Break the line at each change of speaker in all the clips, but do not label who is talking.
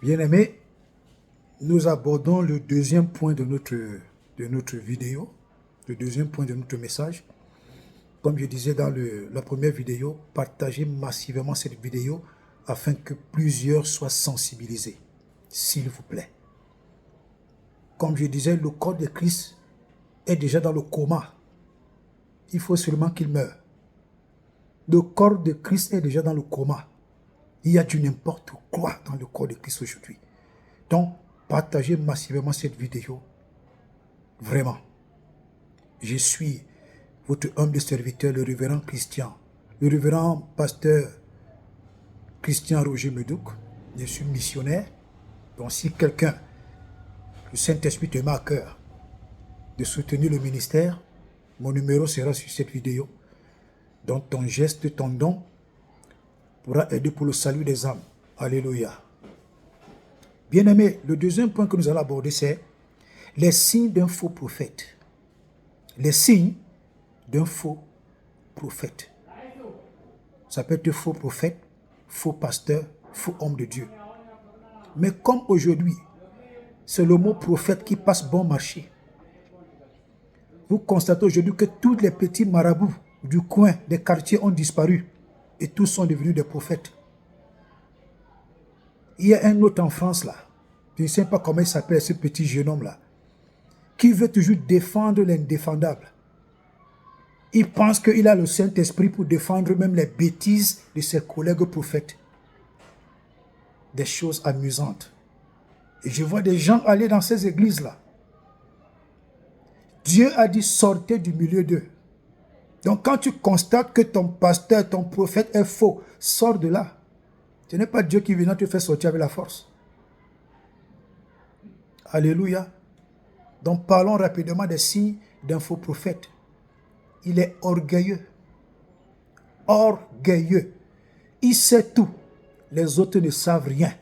Bien-aimés, nous abordons le deuxième point de notre vidéo, le deuxième point de notre message. Comme je disais dans la première vidéo, partagez massivement cette vidéo afin que plusieurs soient sensibilisés, s'il vous plaît. Comme je disais, le corps de Christ est déjà dans le coma. Il faut seulement qu'il meure. Le corps de Christ est déjà dans le coma. Il y a du n'importe quoi dans le corps de Christ aujourd'hui. Donc, partagez massivement cette vidéo. Vraiment. Je suis votre humble serviteur, le révérend Christian, le révérend pasteur Christian Roger Medouk. Je suis missionnaire. Donc, si quelqu'un, le Saint-Esprit te met à cœur de soutenir le ministère, mon numéro sera sur cette vidéo. Donc, ton geste, ton don pourra aider pour le salut des âmes. Alléluia. Bien-aimés, le deuxième point que nous allons aborder, c'est les signes d'un faux prophète. Les signes d'un faux prophète. Ça peut être faux prophète, faux pasteur, faux homme de Dieu. Mais comme aujourd'hui, c'est le mot prophète qui passe bon marché. Vous constatez aujourd'hui que tous les petits marabouts du coin, des quartiers ont disparu et tous sont devenus des prophètes. Il y a un autre en France là, je ne sais pas comment il s'appelle ce petit jeune homme là, qui veut toujours défendre l'indéfendable. Il pense qu'il a le Saint-Esprit pour défendre même les bêtises de ses collègues prophètes. Des choses amusantes. Et je vois des gens aller dans ces églises-là. Dieu a dit sortez du milieu d'eux. Donc quand tu constates que ton pasteur, ton prophète est faux, sors de là. Ce n'est pas Dieu qui vient te faire sortir avec la force. Alléluia. Donc parlons rapidement des signes d'un faux prophète. Il est orgueilleux. Orgueilleux. Il sait tout. Les autres ne savent rien.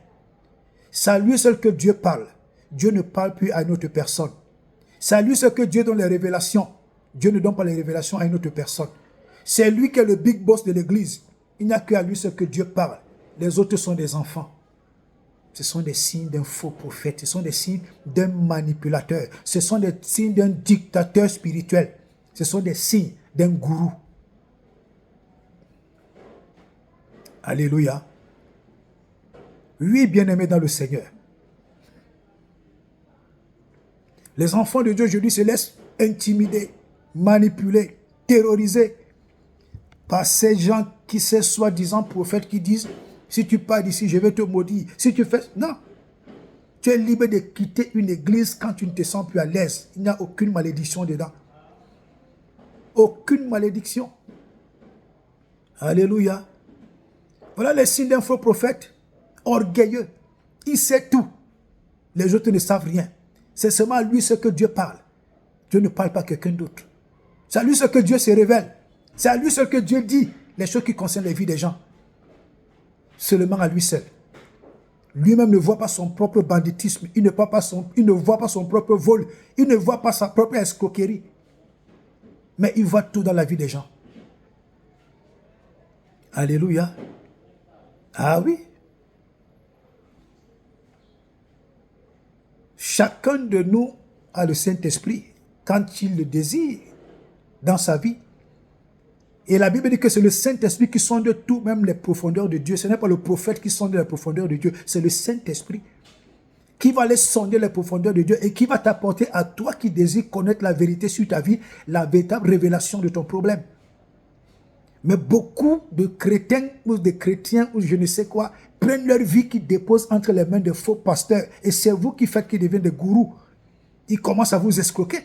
C'est à lui seul que Dieu parle. Dieu ne parle plus à une autre personne. C'est à lui seul que Dieu donne les révélations. Dieu ne donne pas les révélations à une autre personne. C'est lui qui est le big boss de l'église. Il n'y a qu'à lui seul que Dieu parle. Les autres sont des enfants. Ce sont des signes d'un faux prophète. Ce sont des signes d'un manipulateur. Ce sont des signes d'un dictateur spirituel. Ce sont des signes d'un gourou. Alléluia. Oui, bien-aimés dans le Seigneur. Les enfants de Dieu aujourd'hui se laissent intimider, manipuler, terroriser par ces gens qui sont soi-disant prophètes qui disent si tu pars d'ici, je vais te maudire. Si tu fais... Non. Tu es libre de quitter une église quand tu ne te sens plus à l'aise. Il n'y a aucune malédiction dedans. Aucune malédiction. Alléluia. Voilà les signes d'un faux prophète. Orgueilleux. Il sait tout. Les autres ne savent rien. C'est seulement à lui ce que Dieu parle. Dieu ne parle pas à quelqu'un d'autre. C'est à lui ce que Dieu se révèle. C'est à lui ce que Dieu dit. Les choses qui concernent les vies des gens. Seulement à lui seul. Lui-même ne voit pas son propre banditisme. Il ne voit pas son propre vol. Il ne voit pas sa propre escroquerie. Mais il voit tout dans la vie des gens. Alléluia. Ah oui. Chacun de nous a le Saint-Esprit quand il le désire dans sa vie. Et la Bible dit que c'est le Saint-Esprit qui sonde tout, même les profondeurs de Dieu. Ce n'est pas le prophète qui sonde les profondeurs de Dieu, c'est le Saint-Esprit qui va aller sonder les profondeurs de Dieu et qui va t'apporter à toi qui désires connaître la vérité sur ta vie, la véritable révélation de ton problème. Mais beaucoup de chrétiens ou de chrétiens ou je ne sais quoi prennent leur vie qui déposent entre les mains de faux pasteurs et c'est vous qui faites qu'ils deviennent des gourous. Ils commencent à vous escroquer.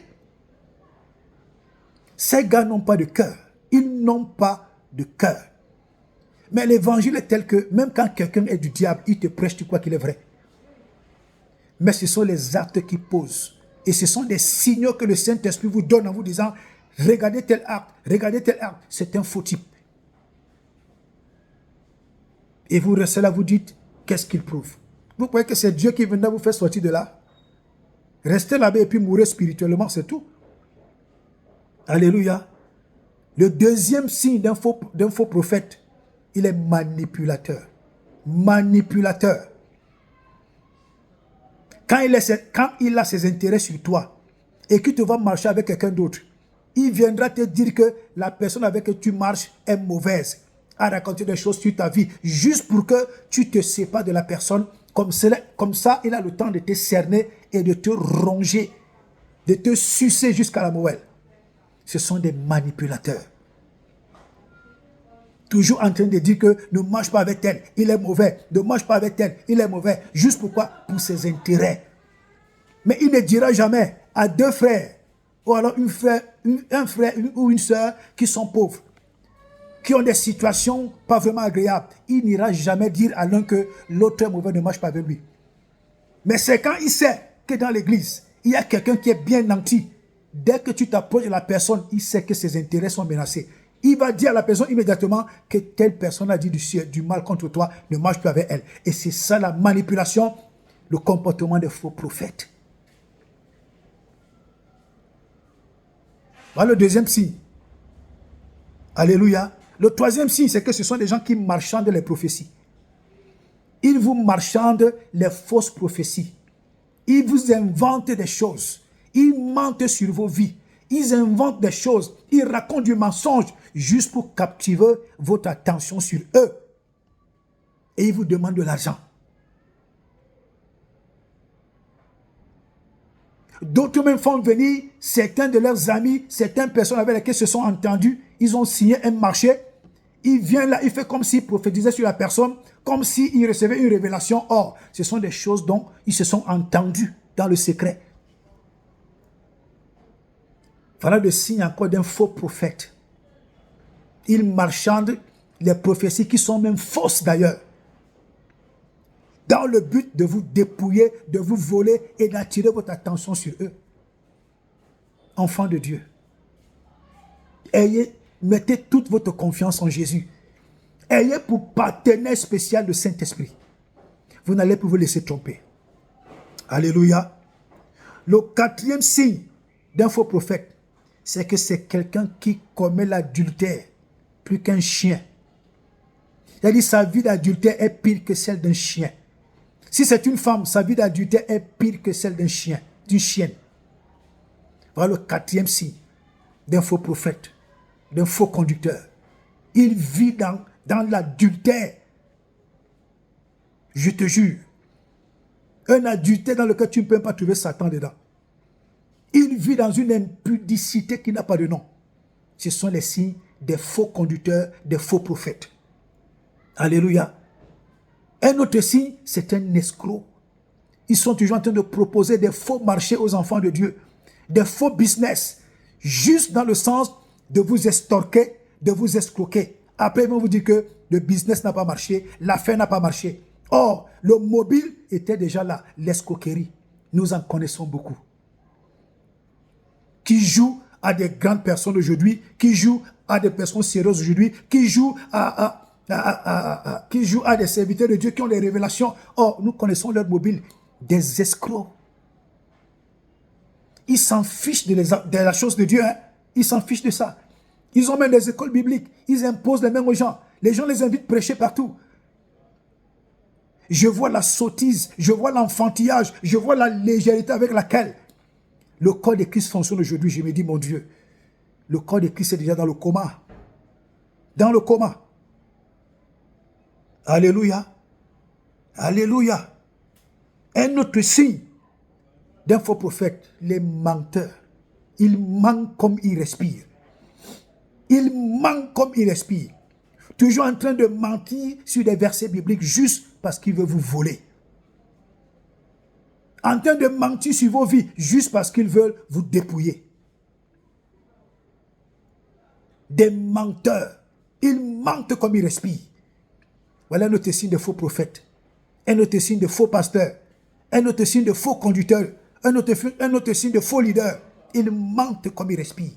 Ces gars n'ont pas de cœur. Ils n'ont pas de cœur. Mais l'évangile est tel que même quand quelqu'un est du diable, il te prêche, tu crois qu'il est vrai. Mais ce sont les actes qui posent. Et ce sont des signaux que le Saint-Esprit vous donne en vous disant regardez tel acte, regardez tel acte. C'est un faux type. Et vous restez là, vous dites qu'est-ce qu'il prouve? Vous croyez que c'est Dieu qui viendra vous faire sortir de là? Restez là-bas et puis mourir spirituellement, c'est tout. Alléluia. Le deuxième signe d'un faux prophète, il est manipulateur. Manipulateur. Quand il a ses intérêts sur toi et qu'il te va marcher avec quelqu'un d'autre, il viendra te dire que la personne avec qui tu marches est mauvaise, à raconter des choses sur ta vie, juste pour que tu te sépares de la personne. Comme ça, il a le temps de te cerner et de te ronger, de te sucer jusqu'à la moelle. Ce sont des manipulateurs. Toujours en train de dire que ne marche pas avec elle, il est mauvais. Ne marche pas avec elle, il est mauvais. Juste pourquoi? Pour ses intérêts. Mais il ne dira jamais à deux frères, ou alors un frère ou une soeur qui sont pauvres, qui ont des situations pas vraiment agréables. Il n'ira jamais dire à l'un que l'autre est mauvais, ne marche pas avec lui. Mais c'est quand il sait que dans l'église, il y a quelqu'un qui est bien nanti. Dès que tu t'approches de la personne, il sait que ses intérêts sont menacés. Il va dire à la personne immédiatement que telle personne a dit du mal contre toi, ne marche plus avec elle. Et c'est ça la manipulation, le comportement des faux prophètes. Voilà le deuxième signe. Alléluia. Le troisième signe, c'est que ce sont des gens qui marchandent les prophéties. Ils vous marchandent les fausses prophéties. Ils vous inventent des choses. Ils mentent sur vos vies. Ils inventent des choses. Ils racontent du mensonge juste pour captiver votre attention sur eux. Et ils vous demandent de l'argent. D'autres même font venir certains de leurs amis, certaines personnes avec lesquelles ils se sont entendus. Ils ont signé un marché. Il vient là, il fait comme s'il prophétisait sur la personne, comme s'il recevait une révélation. Or, ce sont des choses dont ils se sont entendus dans le secret. Voilà le signe encore d'un faux prophète. Ils marchandent les prophéties qui sont même fausses d'ailleurs, dans le but de vous dépouiller, de vous voler et d'attirer votre attention sur eux. Enfants de Dieu, mettez toute votre confiance en Jésus. Ayez pour partenaire spécial le Saint-Esprit. Vous n'allez plus vous laisser tromper. Alléluia. Le quatrième signe d'un faux prophète, c'est que c'est quelqu'un qui commet l'adultère plus qu'un chien. C'est-à-dire sa vie d'adultère est pire que celle d'un chien. Si c'est une femme, sa vie d'adultère est pire que celle d'un chien, d'une chienne. Voilà le quatrième signe d'un faux prophète, d'un faux conducteur. Il vit dans l'adultère. Je te jure. Un adultère dans lequel tu ne peux pas trouver Satan dedans. Il vit dans une impudicité qui n'a pas de nom. Ce sont les signes des faux conducteurs, des faux prophètes. Alléluia. Un autre signe, c'est un escroc. Ils sont toujours en train de proposer des faux marchés aux enfants de Dieu. Des faux business. Juste dans le sens de vous estorquer, de vous escroquer. Après, ils vont vous dire que le business n'a pas marché, l'affaire n'a pas marché. Or, le mobile était déjà là, l'escroquerie. Nous en connaissons beaucoup. Qui jouent à des grandes personnes aujourd'hui, qui jouent à des personnes sérieuses aujourd'hui, qui jouent à des serviteurs de Dieu qui ont des révélations. Or, nous connaissons leur mobile, des escrocs. Ils s'en fichent de la chose de Dieu. Hein? Ils s'en fichent de ça. Ils ont même des écoles bibliques. Ils imposent les mêmes aux gens. Les gens les invitent à prêcher partout. Je vois la sottise, je vois l'enfantillage, je vois la légèreté avec laquelle le corps de Christ fonctionne aujourd'hui. Je me dis, mon Dieu, le corps de Christ est déjà dans le coma. Dans le coma. Alléluia. Alléluia. Un autre signe d'un faux prophète, les menteurs. Ils mentent comme ils respirent. Ils mentent comme ils respirent. Toujours en train de mentir sur des versets bibliques juste parce qu'ils veulent vous voler. En train de mentir sur vos vies juste parce qu'ils veulent vous dépouiller. Des menteurs. Ils mentent comme ils respirent. Voilà un autre signe de faux prophètes. Un autre signe de faux pasteurs. Un autre signe de faux conducteurs. Un autre signe de faux leaders. Ils mentent comme ils respirent.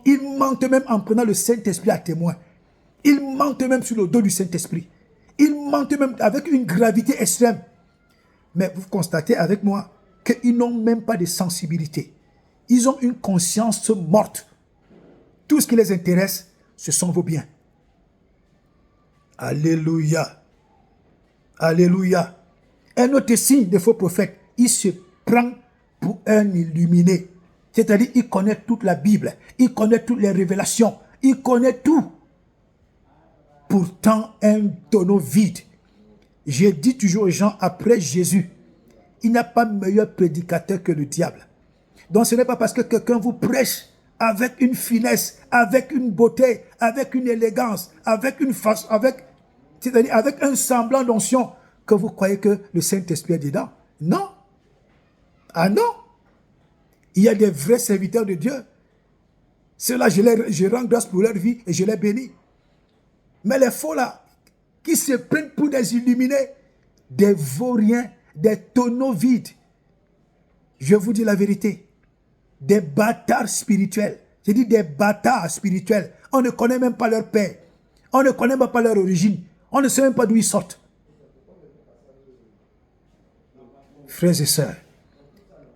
Ils mentent même en prenant le Saint-Esprit à témoin. Ils mentent même sur le dos du Saint-Esprit. Ils mentent même avec une gravité extrême. Mais vous constatez avec moi qu'ils n'ont même pas de sensibilité. Ils ont une conscience morte. Tout ce qui les intéresse, ce sont vos biens. Alléluia. Alléluia. Un autre signe de faux prophètes, il se prend pour un illuminé. C'est-à-dire, il connaît toute la Bible, il connaît toutes les révélations, il connaît tout. Pourtant, un tonneau vide. J'ai dit toujours aux gens, après Jésus, il n'y a pas meilleur prédicateur que le diable. Donc ce n'est pas parce que quelqu'un vous prêche avec une finesse, avec une beauté, avec une élégance, avec une face, c'est-à-dire avec un semblant d'onction, que vous croyez que le Saint-Esprit est dedans. Non. Ah non. Il y a des vrais serviteurs de Dieu. Ceux-là, je rends grâce pour leur vie et je les bénis. Mais les faux là, qui se prennent pour des illuminés, des vauriens, des tonneaux vides. Je vous dis la vérité. Des bâtards spirituels. J'ai dit des bâtards spirituels. On ne connaît même pas leur père. On ne connaît même pas leur origine. On ne sait même pas d'où ils sortent. Frères et sœurs,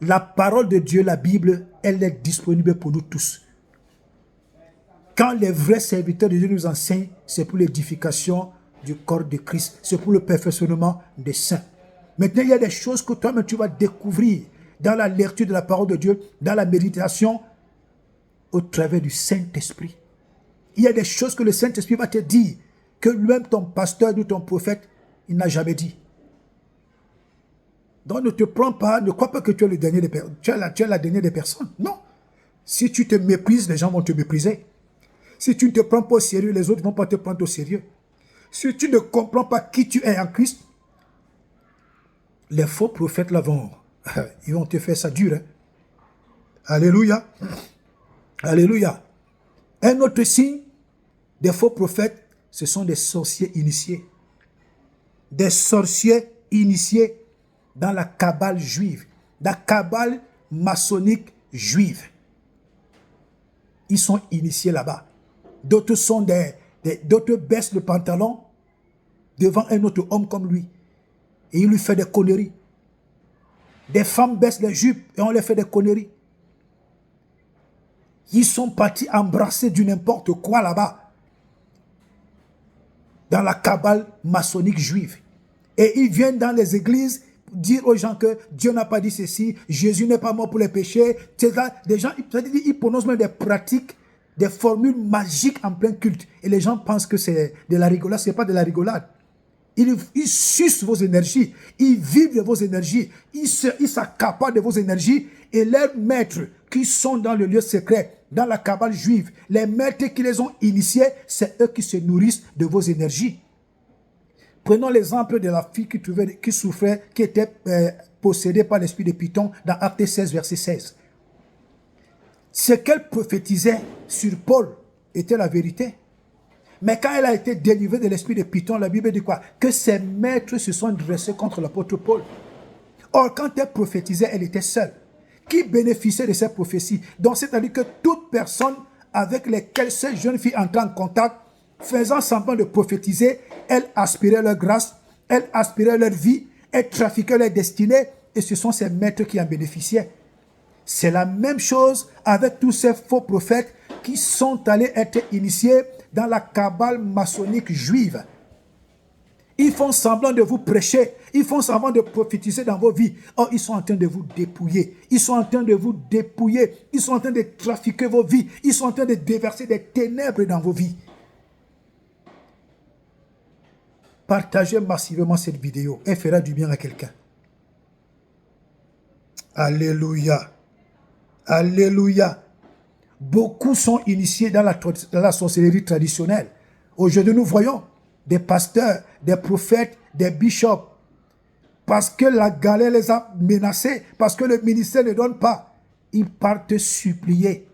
la parole de Dieu, la Bible, elle est disponible pour nous tous. Quand les vrais serviteurs de Dieu nous enseignent, c'est pour l'édification du corps de Christ. C'est pour le perfectionnement des saints. Maintenant, il y a des choses que toi-même tu vas découvrir dans la lecture de la parole de Dieu, dans la méditation, au travers du Saint-Esprit. Il y a des choses que le Saint-Esprit va te dire, que même ton pasteur ou ton prophète, il n'a jamais dit. Donc ne te prends pas, ne crois pas que tu es le dernier des personnes. Tu es la dernière des personnes. Non. Si tu te méprises, les gens vont te mépriser. Si tu ne te prends pas au sérieux, les autres ne vont pas te prendre au sérieux. Si tu ne comprends pas qui tu es en Christ, les faux prophètes là ils vont te faire ça dur. Hein? Alléluia. Alléluia. Un autre signe des faux prophètes, ce sont des sorciers initiés. Des sorciers initiés dans la cabale juive, la cabale maçonnique juive. Ils sont initiés là-bas. D'autres sont d'autres baissent le pantalon devant un autre homme comme lui. Et il lui fait des conneries. Des femmes baissent les jupes et on les fait des conneries. Ils sont partis embrasser du n'importe quoi là-bas. Dans la cabale maçonnique juive. Et ils viennent dans les églises dire aux gens que Dieu n'a pas dit ceci, Jésus n'est pas mort pour les péchés. Des gens, ils prononcent même des pratiques, des formules magiques en plein culte. Et les gens pensent que c'est de la rigolade. Ce n'est pas de la rigolade. Ils sucent vos énergies. Ils vivent de vos énergies. Ils s'accaparent de vos énergies. Et leurs maîtres qui sont dans le lieu secret, dans la cabale juive, les maîtres qui les ont initiés, c'est eux qui se nourrissent de vos énergies. Prenons l'exemple de la fille qui souffrait, qui était possédée par l'esprit de Python dans Acte 16, verset 16. Ce qu'elle prophétisait sur Paul était la vérité. Mais quand elle a été délivrée de l'esprit de Python, la Bible dit quoi? Que ses maîtres se sont dressés contre l'apôtre Paul. Or, quand elle prophétisait, elle était seule. Qui bénéficiait de ces prophéties? Donc, c'est-à-dire que toute personne avec laquelle cette jeune fille entrait en contact, faisant semblant de prophétiser, elle aspirait leur grâce, elle aspirait leur vie, elle trafiquait leur destinée, et ce sont ses maîtres qui en bénéficiaient. C'est la même chose avec tous ces faux prophètes qui sont allés être initiés dans la cabale maçonnique juive. Ils font semblant de vous prêcher, ils font semblant de prophétiser dans vos vies. Or, ils sont en train de vous dépouiller, ils sont en train de vous dépouiller, ils sont en train de trafiquer vos vies, ils sont en train de déverser des ténèbres dans vos vies. Partagez massivement cette vidéo, elle fera du bien à quelqu'un. Alléluia. Alléluia. Beaucoup sont initiés dans la sorcellerie traditionnelle. Aujourd'hui, nous voyons des pasteurs, des prophètes, des bishops. Parce que la galère les a menacés, parce que le ministère ne donne pas, ils partent supplier.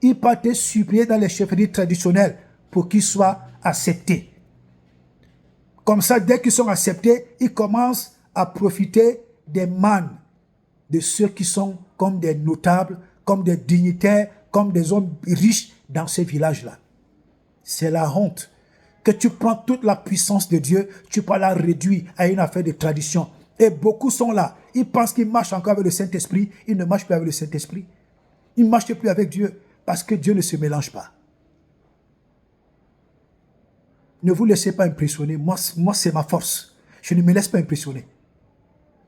Ils partent supplier dans les chefferies traditionnelles pour qu'ils soient acceptés. Comme ça, dès qu'ils sont acceptés, ils commencent à profiter des mannes de ceux qui sont comme des notables, comme des dignitaires, comme des hommes riches dans ces villages-là. C'est la honte que tu prends toute la puissance de Dieu, tu peux la réduire à une affaire de tradition. Et beaucoup sont là. Ils pensent qu'ils marchent encore avec le Saint-Esprit. Ils ne marchent plus avec le Saint-Esprit. Ils ne marchent plus avec Dieu parce que Dieu ne se mélange pas. Ne vous laissez pas impressionner. Moi c'est ma force. Je ne me laisse pas impressionner.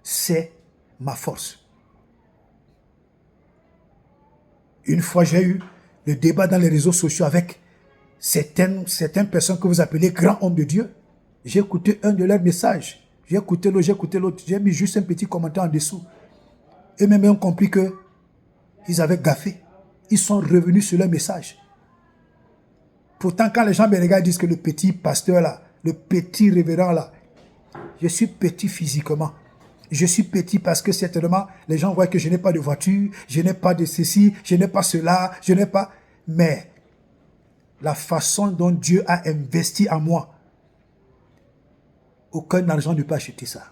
C'est ma force. Une fois, j'ai eu le débat dans les réseaux sociaux avec certaines personnes que vous appelez grands hommes de Dieu. J'ai écouté un de leurs messages. J'ai écouté l'autre. J'ai mis juste un petit commentaire en dessous. Eux-mêmes ont compris qu'ils avaient gaffé. Ils sont revenus sur leur message. Pourtant, quand les gens me regardent, ils disent que le petit pasteur là, le petit révérend là, je suis petit physiquement. Je suis petit parce que certainement, les gens voient que je n'ai pas de voiture, je n'ai pas de ceci, je n'ai pas cela, je n'ai pas... Mais la façon dont Dieu a investi en moi, aucun argent ne peut acheter ça.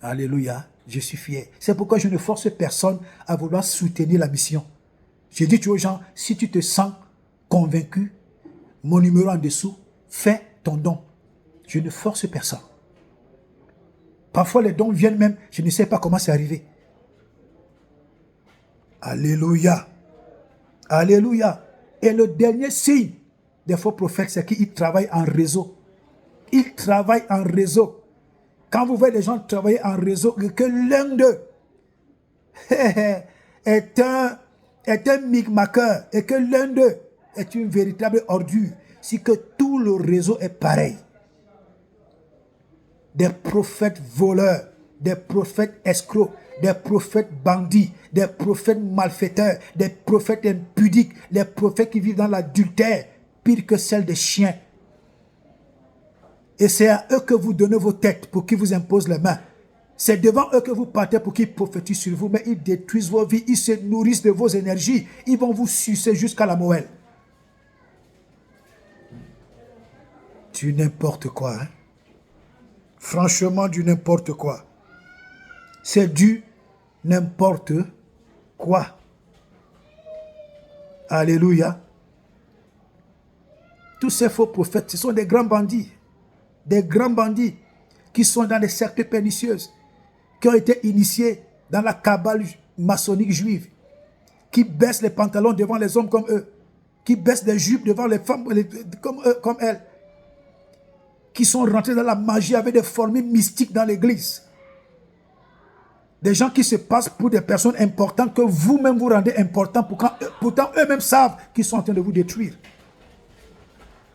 Alléluia, je suis fier. C'est pourquoi je ne force personne à vouloir soutenir la mission. Je dis aux gens, si tu te sens convaincu, mon numéro en dessous, fais ton don. Je ne force personne. Parfois, les dons viennent même, je ne sais pas comment c'est arrivé. Alléluia. Alléluia. Et le dernier signe des faux prophètes, c'est qu'ils travaillent en réseau. Ils travaillent en réseau. Quand vous voyez les gens travailler en réseau, que l'un d'eux est un micmaqueur et que l'un d'eux est une véritable ordure, si que tout le réseau est pareil. Des prophètes voleurs, des prophètes escrocs, des prophètes bandits, des prophètes malfaiteurs, des prophètes impudiques, les prophètes qui vivent dans l'adultère, pire que celle des chiens. Et c'est à eux que vous donnez vos têtes pour qu'ils vous imposent les mains. C'est devant eux que vous partez pour qu'ils prophétisent sur vous, mais ils détruisent vos vies, ils se nourrissent de vos énergies, ils vont vous sucer jusqu'à la moelle. Tu n'importe quoi, hein? Franchement, du n'importe quoi. C'est du n'importe quoi. Alléluia. Tous ces faux prophètes, ce sont des grands bandits. Des grands bandits qui sont dans des sectes pernicieuses, qui ont été initiés dans la cabale maçonnique juive, qui baissent les pantalons devant les hommes comme eux, qui baissent des jupes devant les femmes comme elles, qui sont rentrés dans la magie avec des formules mystiques dans l'église. Des gens qui se passent pour des personnes importantes que vous-même vous rendez importants, pourtant eux-mêmes savent qu'ils sont en train de vous détruire.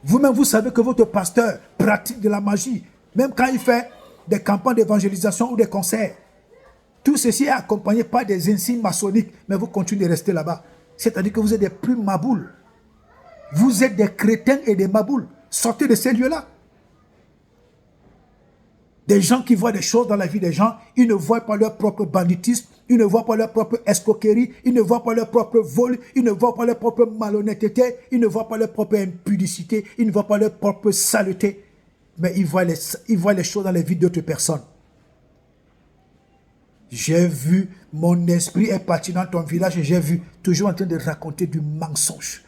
Vous-même, vous savez que votre pasteur pratique de la magie, même quand il fait des campagnes d'évangélisation ou des concerts. Tout ceci est accompagné par des insignes maçonniques, mais vous continuez de rester là-bas. C'est-à-dire que vous êtes des plus maboules. Vous êtes des crétins et des maboules. Sortez de ces lieux-là. Des gens qui voient des choses dans la vie des gens, ils ne voient pas leur propre banditisme, ils ne voient pas leur propre escroquerie, ils ne voient pas leur propre vol, ils ne voient pas leur propre malhonnêteté, ils ne voient pas leur propre impudicité, ils ne voient pas leur propre saleté, mais ils voient les choses dans les vies d'autres personnes. J'ai vu, mon esprit est parti dans ton village et j'ai vu, toujours en train de raconter du mensonge.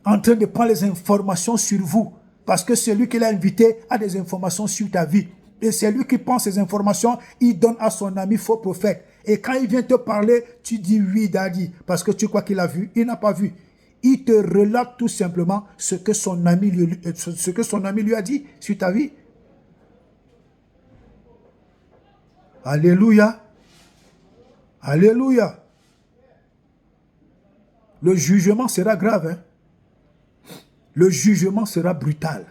En train de prendre les informations sur vous. Parce que celui qui l'a invité a des informations sur ta vie. Et c'est lui qui prend ces informations, il donne à son ami faux prophète. Et quand il vient te parler, tu dis oui, daddy. Parce que tu crois qu'il a vu. Il n'a pas vu. Il te relate tout simplement ce que son ami lui a dit sur ta vie. Alléluia. Alléluia. Le jugement sera grave, hein? Le jugement sera brutal.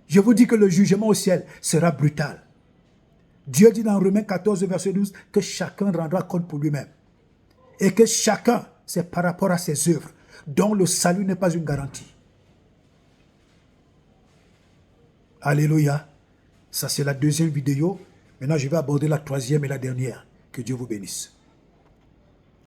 Je vous dis que le jugement au ciel sera brutal. Dieu dit dans Romains 14, verset 12, que chacun rendra compte pour lui-même. Et que chacun, c'est par rapport à ses œuvres, dont le salut n'est pas une garantie. Alléluia. Ça, c'est la deuxième vidéo. Maintenant, je vais aborder la troisième et la dernière. Que Dieu vous bénisse.